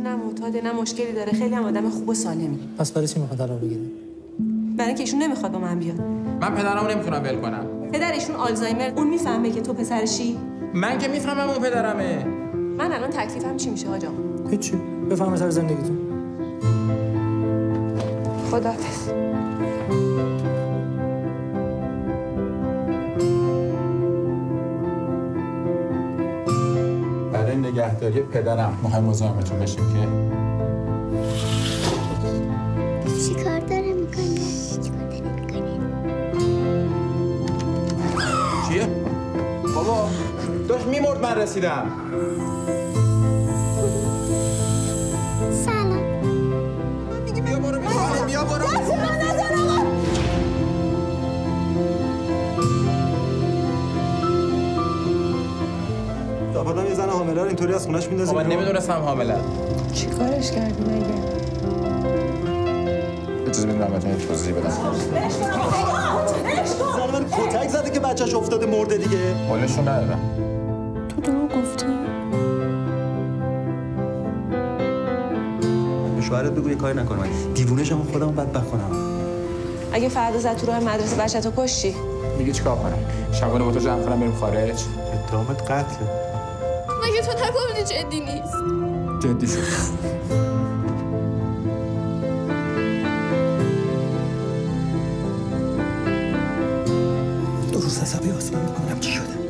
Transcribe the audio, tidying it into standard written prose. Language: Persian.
ایشون نه معتاده نه مشکلی داره، خیلی هم آدم خوب و سالمی. پس برای چی میخواد طلاق بگیره؟ برای اینکه ایشون نمیخواد با من بیاد. من پدرمو نمیتونم ول کنم. پدر ایشون آلزایمر، اون میفهمه که تو پسرشی؟ من که میفهمم اون پدرمه. من الان تکلیفم چی میشه حاج آقا؟ هیچی. بفهم سر زندگیتون. خداحافظ. برای نگهداری پدرم مهم مزاحمتون بشیم که چیکار داره میکنه؟ چیه؟ بابا داشت میمرد من رسیدم. سلام. میگه بیا برو بیا برو. آدم یه زن حامله رو اینطوری از خونش میندازه. من نمیدونستم حامله. چیکارش کردی مگه؟ اجازه بدید من بهتون توضیح بدم. زن من کتک زده که بچه‌ش افتاده مرده دیگه. حالشون ندارم. تو دروغ گفتی؟ به شوهرت بگو یه کاری نکنه. دیوونه شم خودمو بدبخت کنم. اگه فردا زد تو راه مدرسه بچه‌تو کشتی؟ میگه چیکار کنم؟ شبانه با تو جمع کنم بریم خارج؟ اتهامت قتله. مگه تو نگفتی جدی نیست؟ جدی شد. دو روز عصبی واسه من بکنم چی شده؟